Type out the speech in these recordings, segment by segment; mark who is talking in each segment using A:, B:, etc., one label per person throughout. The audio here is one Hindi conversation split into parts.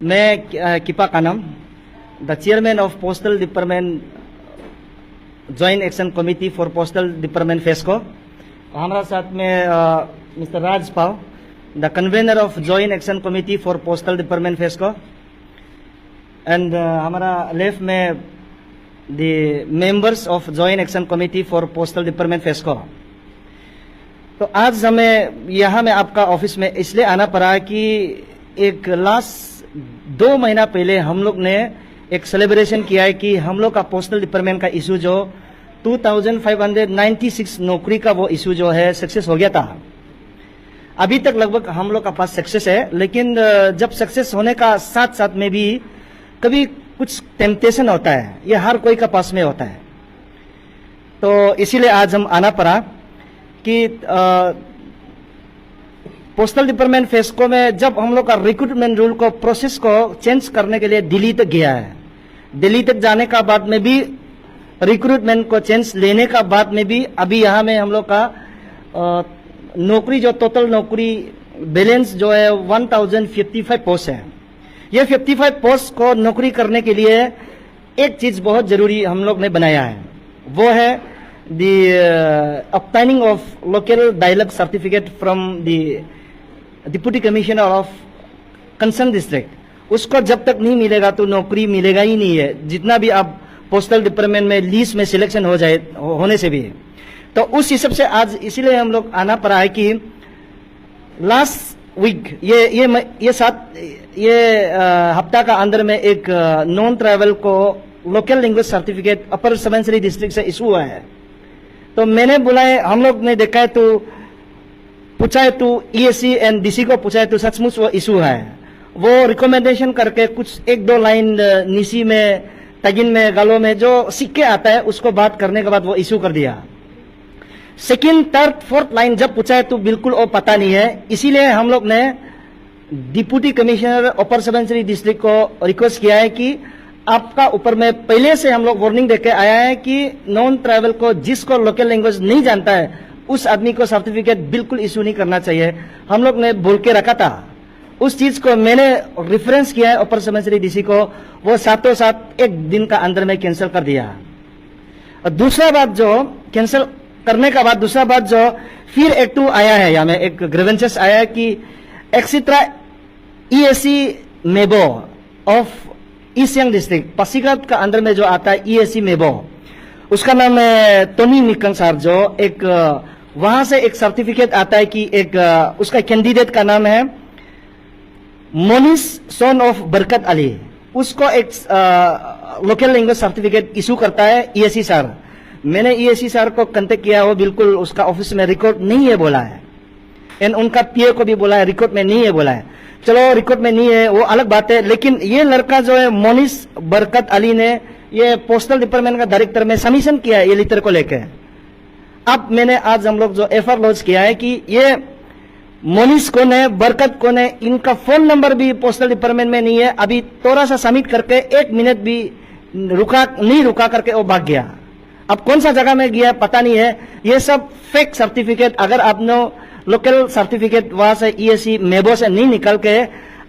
A: मैं Kipa Kanam, the chairman of postal department joint action committee for postal department FESCO. हमारा साथ में mister Raj pav, the convener of joint action committee for postal department FESCO, and हमारा लेफ्ट में the members of joint action committee for postal department FESCO. तो आज हमें यहाँ में आपका ऑफिस में इसलिए आना पड़ा कि एक लास्ट 2 महीना पहले हम लोग ने एक सेलिब्रेशन किया है कि हम लोग का पोस्टल डिपार्टमेंट का इशू जो 2596 नौकरी का वो इशू जो है सक्सेस हो गया था। अभी तक लगभग हम लोग का पास सक्सेस है, लेकिन जब सक्सेस होने का साथ साथ में भी कभी कुछ टेम्पटेशन होता है, ये हर कोई का पास में होता है। तो इसीलिए आज हम आना पड़ा कि पोस्टल डिपार्टमेंट फेस्को में जब हम लोग का रिक्रूटमेंट रूल को प्रोसेस को चेंज करने के लिए दिल्ली तक गया है, दिल्ली तक जाने का बाद में भी रिक्रूटमेंट को चेंज लेने का बाद में भी अभी यहाँ में हम लोग का नौकरी जो टोटल नौकरी बैलेंस जो है 1055 पोस्ट है। ये 55 पोस्ट को नौकरी करने के लिए एक चीज बहुत जरूरी हम लोग ने बनाया है, वो है the obtaining of local dialect certificate from the deputy commissioner of concern district. उसको जब तक नहीं मिलेगा तो नौकरी मिलेगा ही नहीं है, जितना भी आप पोस्टल डिपार्टमेंट में लीज में सिलेक्शन हो जाए होने से भी। तो उस हिसाब से आज इसीलिए हम लोग आना पड़ा है कि लास्ट वीक ये हफ्ता का अंदर में एक नॉन ट्रैवल को लोकल लैंग्वेज सर्टिफिकेट अपर सुबनसिरी डिस्ट्रिक्ट से इशू हुआ है। तो मैंने बोला है, हम लोग ने देखा है तो पूछा है तो ईएससी एंड डीसी को पूछा है तो सचमुच वो इशू है। वो रिकमेंडेशन करके कुछ 1-2 लाइन नीसी में तगिन में गालों में जो सिक्के आता है उसको बात करने के बाद वो इशू कर दिया। सेकंड, थर्ड, फोर्थ लाइन जब पूछा है तो बिल्कुल वो पता नहीं है। इसीलिए हम लोग ने डिप्टी कमिश्नर अपर सुबनसिरी डिस्ट्रिक्ट को रिक्वेस्ट किया है कि आपका ऊपर में पहले से हम लोग वार्निंग देके आया है कि नॉन ट्रैवल को जिसको लोकल लैंग्वेज नहीं जानता है उस आदमी को सर्टिफिकेट बिल्कुल इशू नहीं करना चाहिए। हम लोग ने बोल के रखा था, उस चीज को मैंने रेफरेंस किया है अपर सुबनसिरी डीसी को, वो साथों साथ 1 दिन का अंदर में कैंसिल कर दिया। और दूसरा बात जो कैंसिल करने का बाद दूसरा बात जो फिर एक टू आया है, यहाँ में एक ग्रीवेंसेस आया है कि etcetera ESC Mebo of east Siang district Pasighat का अंदर में जो आता है ईएससी मेबो, उसका नाम है टोनी निकंग सर, जो एक वहां से एक सर्टिफिकेट आता है कि एक उसका कैंडिडेट का नाम है मोनिस सन ऑफ बरकत अली, उसको एक लोकल लैंग्वेज सर्टिफिकेट इशू करता है ईएससी सर। मैंने ईएससी सर को कांटेक्ट किया, वो बिल्कुल उसका ऑफिस में रिकॉर्ड नहीं है बोला है, एंड उनका पीए को भी बोला है रिकॉर्ड में नहीं है बोला है। चलो रिकॉर्ड में नहीं है वो अलग बात है, लेकिन ये लड़का जो है मोनिस बरकत अली ने ये पोस्टल डिपार्टमेंट का डायरेक्टर में सबमिशन किया है ये लेटर को लेकर। अब मैंने आज हम लोग जो एफआईआर लॉन्च किया है कि ये मोनिस को ने बरकत को ने इनका फोन नंबर भी पोस्टल डिपार्टमेंट में नहीं है। अभी थोड़ा सा सबमिट करके 1 मिनट भी रुका करके वो भाग गया। अब कौन सा जगह में गया पता नहीं है। ये सब फेक सर्टिफिकेट, अगर आपने लोकल सर्टिफिकेट वहां से ईएससी मेबो से नहीं निकल के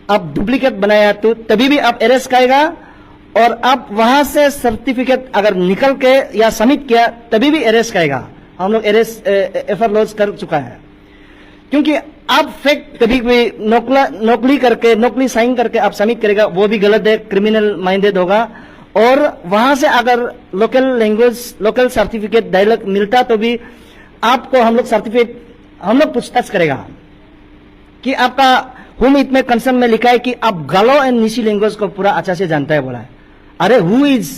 A: आप डुप्लीकेट बनाया तो तभी भी आप अरेस्ट करेगा, और आप वहां से सर्टिफिकेट अगर निकल के या सबमिट किया तभी भी अरेस्ट करेगा। हम लोग अरेस्ट एफआईआर लॉन्च कर चुका है, क्योंकि आप फेक कभी भी नकली साइन करके आप सबमिट करेगा वो भी गलत है, क्रिमिनल माइंडेड होगा। और वहां से अगर local language local certificate dialogue मिलता तो भी आपको हम लोग पूछताछ करेगा कि आपका हुम इतने कंसर्न में लिखा है कि आप गालो एंड निशी लैंग्वेज को पूरा अच्छा से जानता है बोला है। अरे हु इज,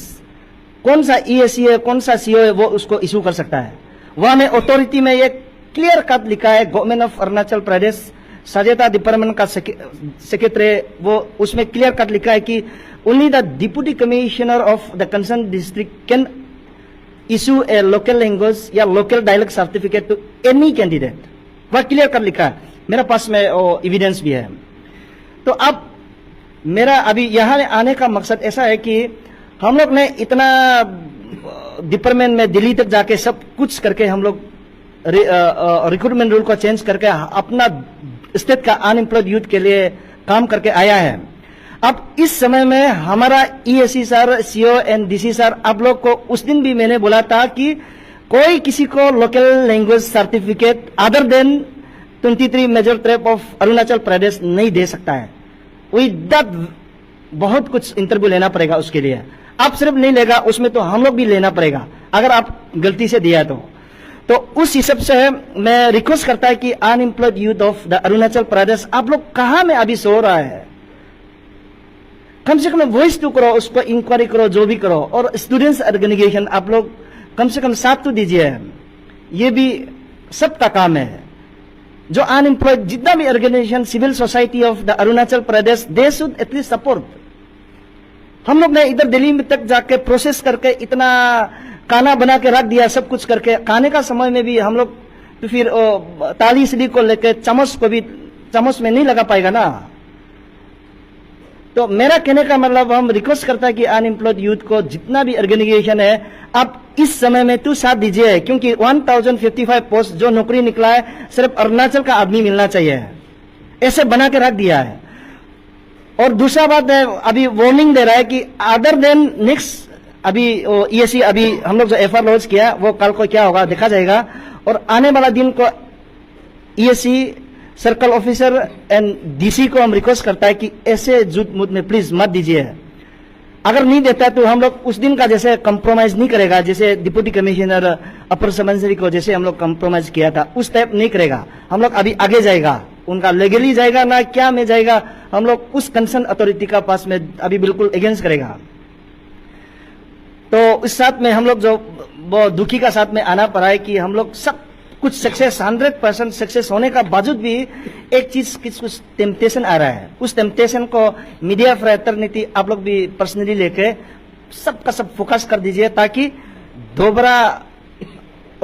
A: कौन सा ईएससी है कौन सा सीओ है वो उसको इशू कर सकता है। वहां में अथॉरिटी में ये क्लियर कट लिखा है, गवर्नमेंट ऑफ अरुणाचल प्रदेश सजेता डिपार्टमेंट का सेक्रेटरी, वो उसमें क्लियर कट लिखा है कि only the deputy commissioner of the concern district can issue a local language या local dialect certificate to any candidate. वह क्लियर कर लिखा है, मेरे पास में एविडेंस भी है। तो अब मेरा अभी यहाँ आने का मकसद ऐसा है कि हम लोग ने इतना डिपार्टमेंट में दिल्ली तक जाके सब कुछ करके हम लोग रिक्रूटमेंट रूल को चेंज करके अपना स्टेट का अनएम्प्लॉयड यूथ के लिए काम करके आया है। अब इस समय में हमारा ESC sir, CO and DC sir, आप लोग को उस दिन भी मैंने बोला था कि कोई किसी को local language certificate other than 23 major tribe of Arunachal Pradesh नहीं दे सकता है। विद दैट बहुत कुछ इंटरव्यू लेना पड़ेगा उसके लिए। आप सिर्फ नहीं लेगा, उसमें तो हम लोग भी लेना पड़ेगा अगर आप गलती से दिया तो उस हिसाब से मैं रिक्वेस्ट करता है कि unemployed youth of the Arunachal Pradesh, आप लोग कहाँ में अभी सो रहा है, कम से कम वॉइस टू करो, उसको इंक्वायरी करो, जो भी करो। और स्टूडेंट्स ऑर्गेनाइजेशन आप लोग कम से कम साथ तो दीजिए, ये भी सबका काम है। जो अनएम्प्लॉयड जितना भी organization, civil society of the Arunachal Pradesh, they should at least support. हम लोग ने इधर दिल्ली में तक जाके प्रोसेस करके इतना खाना बना के रख दिया, सब कुछ करके, खाने का समय में भी हम लोग तो फिर ताली सीढ़ी को लेके चम्मच को भी चम्मच में नहीं लगा पाएगा ना। तो मेरा कहने का मतलब, हम रिक्वेस्ट करता है कि अनएम्प्लॉयड यूथ को जितना भी ऑर्गेनाइजेशन है, आप इस समय में तो साथ दीजिए, क्योंकि 1055 पोस्ट जो नौकरी निकला है सिर्फ अरुणाचल का आदमी मिलना चाहिए, ऐसे बना के रख दिया है। और दूसरा बात है, अभी वार्निंग दे रहा है कि अदर देन नेक्स्ट, अभी ईएससी अभी हम लोग जो एफआर लॉन्च किया वो कल को क्या होगा देखा जाएगा। और आने वाला दिन को ESC circle officer and DC को हम रिक्वेस्ट करता है कि ऐसे झूठ मूठ में प्लीज मत दीजिए। अगर नहीं देता तो हम लोग उस दिन का जैसे कंप्रोमाइज नहीं करेगा, जैसे डिप्टी कमिश्नर अपर समंसरी को जैसे हम लोग कंप्रोमाइज किया था उस टाइप नहीं करेगा। हम लोग अभी आगे जाएगा, उनका लीगली जाएगा ना क्या में जाएगा, हम लोग उस कंसर्न अथॉरिटी का पास में अभी बिल्कुल अगेंस्ट करेगा। तो इस साथ में हम लोग जो वो दुखी का साथ में आना पड़ा है कि हम लोग सब कुछ सक्सेस 100% सक्सेस होने का बावजूद भी एक चीज कुछ टेम्पटेशन आ रहा है। उस टेम्पटेशन को मीडिया फ्रेटर्निटी आप लोग भी पर्सनली लेके सबका सब फोकस कर दीजिए, ताकि दोबारा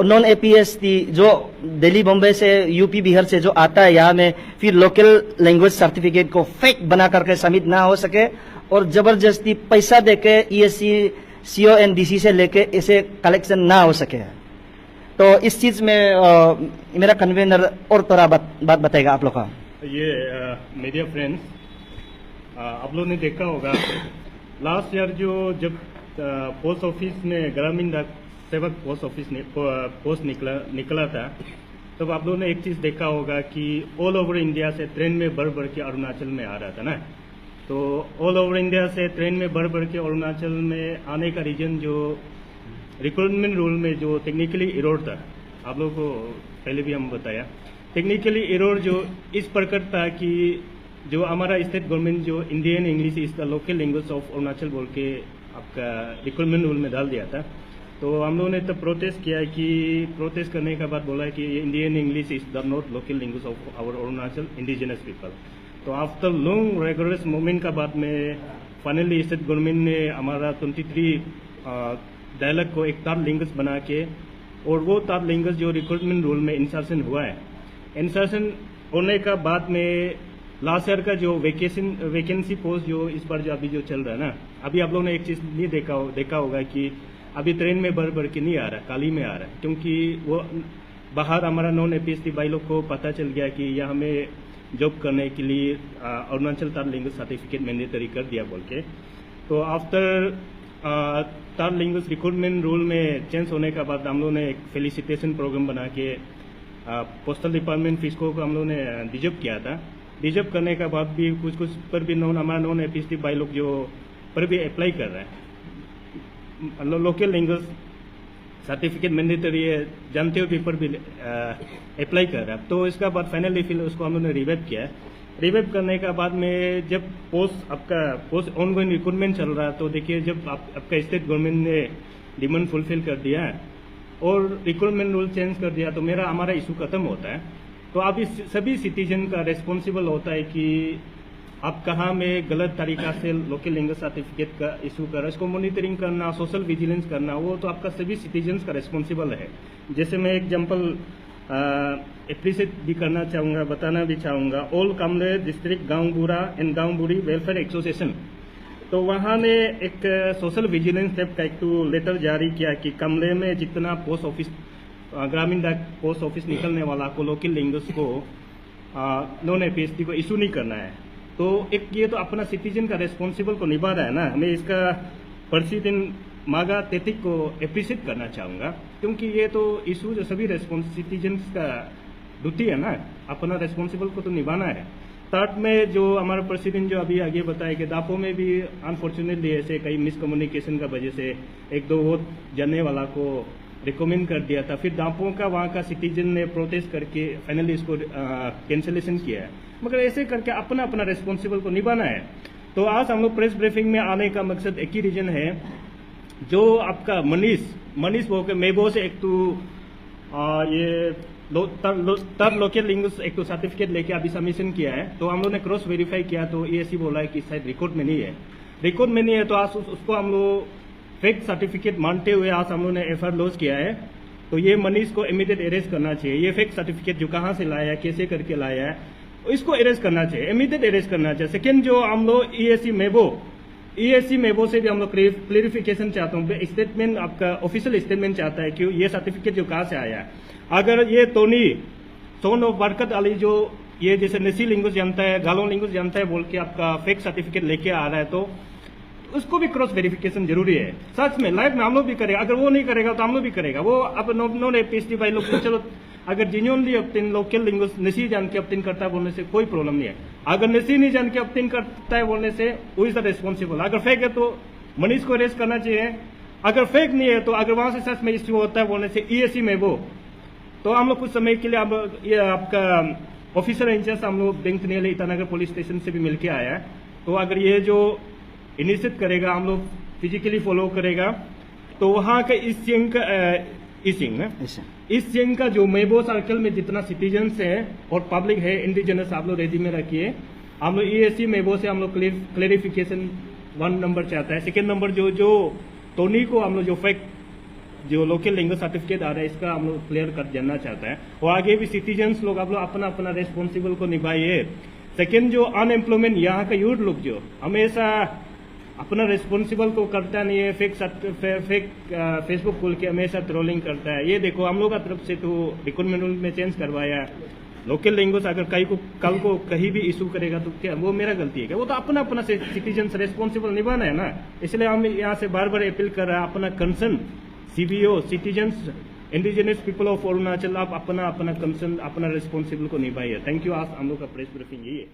A: नॉन एपीएसटी जो दिल्ली बॉम्बे से यूपी बिहार से जो आता है यहाँ में, फिर लोकल लैंग्वेज सर्टिफिकेट को फेक बना करके सबमिट ना हो सके और जबरदस्ती पैसा देके ईएससी सीओ एंड डीसी से लेके ऐसे कलेक्शन ना हो सके। तो इस चीज में मेरा कन्वीनर और थोड़ा बात बताएगा आप लोग का।
B: ये मीडिया फ्रेंड्स, आप लोग ने देखा होगा लास्ट ईयर जो जब पोस्ट ऑफिस में ग्रामीण डाक सेवक पोस्ट ऑफिस पोस्ट निकला था, तब आप लोगों ने एक चीज देखा होगा कि ऑल ओवर इंडिया से ट्रेन में बढ़ के अरुणाचल में आ रहा था ना। तो ऑल ओवर इंडिया से ट्रेन में बढ़ के अरुणाचल में आने का रीजन जो रिक्रूटमेंट रूल में जो टेक्निकली एरर था, आप लोगों को पहले भी हम बताया, टेक्निकली एरर जो इस प्रकार था कि जो हमारा स्टेट गवर्नमेंट जो Indian English is the local language of Arunachal बोल के आपका रिक्रूटमेंट रूल में डाल दिया था। तो हम लोगों ने तब प्रोटेस्ट किया कि प्रोटेस्ट करने के बाद बोला कि Indian English is the not local language of our Arunachal indigenous people. तो आफ्टर लॉन्ग रेगुलरस मूवमेंट का बाद में फाइनली स्टेट गवर्नमेंट ने हमारा 23 डायलॉग को एक थर्ड लैंग्वेज बना के, और वो थर्ड लैंग्वेज जो रिक्रूटमेंट रूल में इंसर्शन हुआ है, इंसर्शन होने का बाद में लास्ट ईयर का जो वैकेंसी पोस्ट जो इस बार जो अभी जो चल रहा है ना, अभी आप लोगों ने एक चीज नहीं देखा होगा कि अभी ट्रेन में बढ़ के नहीं आ रहा, काली में आ रहा है, क्योंकि वो बाहर हमारा नॉन एपीएसटी भाई लोग को पता चल गया कि यह हमें जॉब करने के लिए Arunachal third language certificate mandatory कर दिया बोल के। तो after third language recruitment rule में चेंज होने के बाद हम लोगों ने एक फेलिसिटेशन प्रोग्राम बना के पोस्टल डिपार्टमेंट फिस्को को हम लोगों ने डिजर्व किया था। डिजर्व करने के बाद भी कुछ पर भी हमारा नॉन एपीएसटी भाई लोग जो पर भी अप्लाई कर रहे हैं, लोकल लैंग्वेज सर्टिफिकेट मैंडेटरी है जानते हो पेपर भी अप्लाई कर रहा है। तो इसका बाद फाइनली फिर उसको हम लोगों ने रिवाइव किया। रिवाइव करने के बाद में जब पोस्ट ऑनगोइंग रिक्रूटमेंट चल रहा है, तो देखिए जब आपका स्टेट गवर्नमेंट ने डिमांड फुलफिल कर दिया है और रिक्रूटमेंट रूल चेंज कर दिया, तो हमारा इशू खत्म होता है। तो अब इस सभी सिटीजन का रेस्पॉन्सिबल होता है कि आप कहाँ में गलत तरीका से लोकल लैंग्वेज सर्टिफिकेट का इशू कर, इसको मॉनिटरिंग करना, सोशल विजिलेंस करना, वो तो आपका सभी सिटीजन्स का रेस्पॉन्सिबल है। जैसे मैं एग्जांपल एप्रिशिएट भी करना चाहूँगा, बताना भी चाहूँगा, ऑल कामले डिस्ट्रिक्ट गाँव बूढ़ा एंड गाँव बूढ़ी वेलफेयर एसोसिएशन, तो वहाँ ने एक सोशल विजिलेंस टाइप का एक तो लेटर जारी किया कि कामले में जितना पोस्ट ऑफिस ग्रामीण डाक पोस्ट ऑफिस निकलने वाला को लोकल लैंग्वेज को नॉन एपीएसटी को इशू नहीं करना है। तो एक ये तो अपना सिटीजन का रेस्पॉन्सिबल को निभा रहा है ना, हमें इसका प्रेसिडेंट मागा तेतिक को एप्रिशिएट करना चाहूँगा, क्योंकि ये तो इशू जो सभी सिटीजन्स का ड्यूटी है ना, अपना रेस्पॉन्सिबल को तो निभाना है। थर्ड में जो हमारा प्रेसिडेंट जो अभी आगे बताया कि दापो में भी अनफॉर्चुनेटली ऐसे कई मिसकम्युनिकेशन का वजह से एक दो वोट जानने वाला को रिकमेंड कर दिया था, फिर दापो का वहाँ का सिटीजन ने प्रोटेस्ट करके फाइनली इसको कैंसिलेशन किया है। मगर ऐसे करके अपना अपना रेस्पॉन्सिबल को निभाना है। तो आज हम लोग प्रेस ब्रीफिंग में आने का मकसद एक ही रीजन है, जो आपका मनीष वो के मेबो से एक तो ये तब लोकल लैंग्वेज एक तो सर्टिफिकेट लेके अभी सबमिशन किया है, तो हम लोग ने क्रॉस वेरीफाई किया तो EAC बोला है कि शायद रिकॉर्ड में नहीं है। रिकॉर्ड में नहीं है तो आज उसको हम लोग फेक सर्टिफिकेट मानते हुए आज हम लोग ने FIR लॉन्च किया है। तो ये मनीष को इमीडिएट अरेस्ट करना चाहिए। ये फेक सर्टिफिकेट जो कहाँ से लाया है, कैसे करके लाया है, इसको अरेस्ट करना चाहिए, इमीडिएट अरेस्ट करना चाहिए। सेकेंड जो हम लोग EAC मेबो से भी हम लोग क्लेरिफिकेशन चाहता हूँ, स्टेटमेंट आपका ऑफिशियल स्टेटमेंट चाहता है कि ये सर्टिफिकेट जो कहाँ से आया है। अगर ये Tony Son of Barkat Ali जो ये जैसे नसी लैंग्वेज जानता है, गालों लैंग्वेज जानता है बोल के आपका फेक सर्टिफिकेट लेके आ रहा है, तो उसको भी क्रॉस वेरिफिकेशन जरूरी है। सच में लाइफ में हम लोग भी करेगा, अगर वो नहीं करेगा तो हम लोग भी करेगा। वो अब नॉन PhD भाई लोग चलो अगर जेन्युइनली ऑब्टेन लोकल लैंग्वेज नसी जान के ऑब्टेन करता है बोलने से कोई प्रॉब्लम नहीं है। अगर नसी नहीं जान के ऑब्टेन करता है बोलने से वो इज द रेस्पॉन्सिबल। अगर फेक है तो मनीष को अरेस्ट करना चाहिए, अगर फेक नहीं है तो अगर वहां से सच में इश्यू होता है बोलने से EAC में वो तो हम लोग कुछ समय के लिए अब ये आपका ऑफिसर इंचार्ज हम लोग bank nail Itanagar police station से भी मिलके आया है। तो अगर ये जो इनिशिएट करेगा हम लोग फिजिकली फॉलो करेगा, तो वहाँ का इस सिंह का जो मेबो सर्कल में जितना सिटीजन्स है और पब्लिक है इंडिजिनस आप लोग रेडी में रखिए। हम लोग EAC मेबो से हम लोग क्लेरिफिकेशन 1 नंबर चाहता है। सेकेंड नंबर जो टोनी को हम लोग जो फेक जो लोकल लैंग्वेज सर्टिफिकेट आ रहा है इसका हम लोग क्लियर कर जानना चाहता है। और आगे भी सिटीजन्स लोग आप लोग अपना अपना रेस्पॉन्सिबल को निभाइए। सेकेंड जो अनएम्प्लॉयमेंट यहाँ का यूथ लोग जो हमेशा अपना रेस्पॉन्सिबल को करता नहीं है, फेक फेसबुक खोल के हमेशा ट्रोलिंग करता है। ये देखो हम लोग का तरफ से तो रिक्रूटमेंट में चेंज करवाया। लोकल लैंग्वेज अगर कल को कहीं भी इशू करेगा तो क्या वो मेरा गलती है क्या? वो तो अपना अपना सिटीजन रेस्पॉन्सिबल निभाना है ना। इसलिए हम यहाँ से बार बार अपील कर रहे हैं, अपना concern CBO citizens indigenous people of Arunachal आप अपना कंसर्न अपना रेस्पॉन्सिबल को निभाइए। Thank you. आज हम लोग का प्रेस ब्रीफिंग यही है।